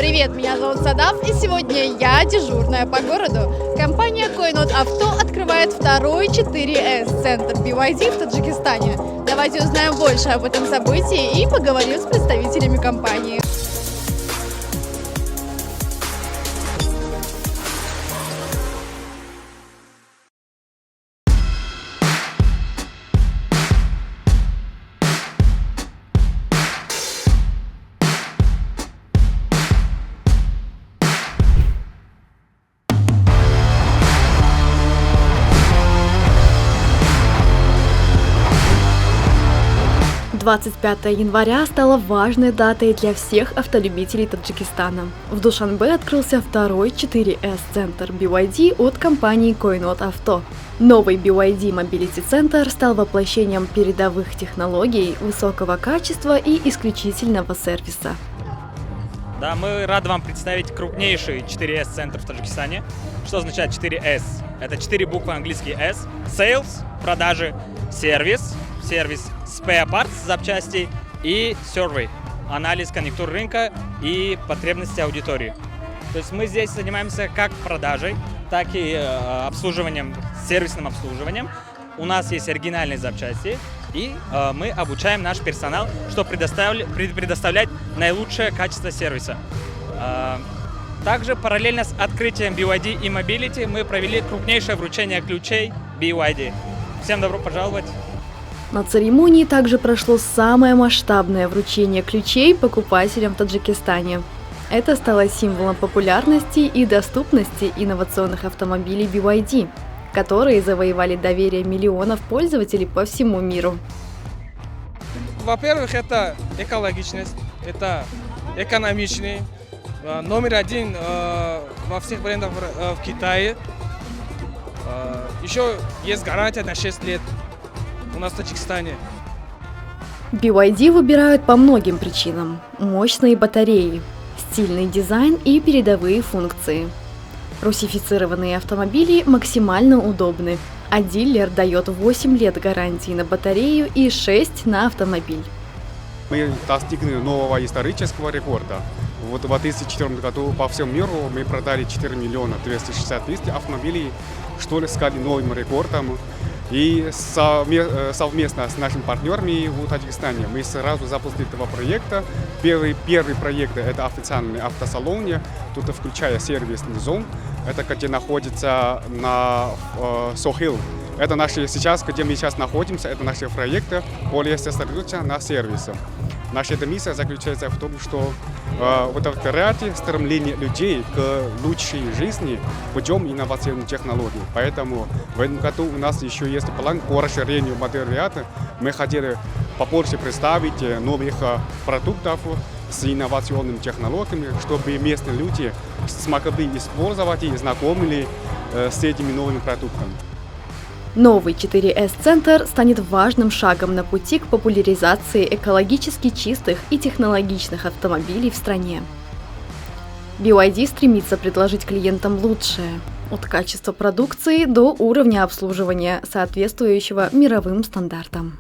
Привет, меня зовут Садав, и сегодня я дежурная по городу. Компания Койнот Авто открывает второй 4S-центр BYD в Таджикистане. Давайте узнаем больше об этом событии и поговорим с представителями компании. – 25 января стала важной датой для всех автолюбителей Таджикистана. В Душанбе открылся второй 4S-центр BYD от компании Койнот Авто. Новый BYD Mobility Center стал воплощением передовых технологий, высокого качества и исключительного сервиса. Да, мы рады вам представить крупнейший 4S-центр в Таджикистане. Что означает 4S? Это 4 буквы английские S. Sales – продажи, сервис spare parts, запчасти и survey – анализ конъюнктуры рынка и потребностей аудитории. То есть мы здесь занимаемся как продажей, так и обслуживанием, сервисным обслуживанием. У нас есть оригинальные запчасти, и мы обучаем наш персонал, чтобы предоставлять наилучшее качество сервиса. Также параллельно с открытием BYD и Mobility мы провели крупнейшее вручение ключей BYD. Всем добро пожаловать! На церемонии также прошло самое масштабное вручение ключей покупателям в Таджикистане. Это стало символом популярности и доступности инновационных автомобилей BYD, которые завоевали доверие миллионов пользователей по всему миру. Во-первых, это экологичность, это экономичный, номер один во всех брендах в Китае. Еще есть гарантия на 6 лет у нас в Таджикистане. BYD выбирают по многим причинам: мощные батареи, стильный дизайн и передовые функции. Русифицированные автомобили максимально удобны, а дилер дает 8 лет гарантии на батарею и 6 на автомобиль. Мы достигли нового исторического рекорда. Вот в 2004 году по всему миру мы продали 4 миллиона 260 тысяч автомобилей, что стали новым рекордом. И совместно с нашими партнерами в Таджикистане мы сразу запустили этого проекта. Первый проект – это официальный автосалон, тут включая сервисный зон. Это где находится на Сохил. Это где мы сейчас находимся, это наши проекты, более сосредоточены на сервисе. Наша миссия заключается в том, что удовлетворять стремление людей к лучшей жизни путем инновационных технологий. Поэтому в этом году у нас еще есть план по расширению модели ряда. Мы хотели побольше представить новых продуктов с инновационными технологиями, чтобы местные люди смогли использовать и знакомились с этими новыми продуктами. Новый 4S-центр станет важным шагом на пути к популяризации экологически чистых и технологичных автомобилей в стране. BYD стремится предложить клиентам лучшее – от качества продукции до уровня обслуживания, соответствующего мировым стандартам.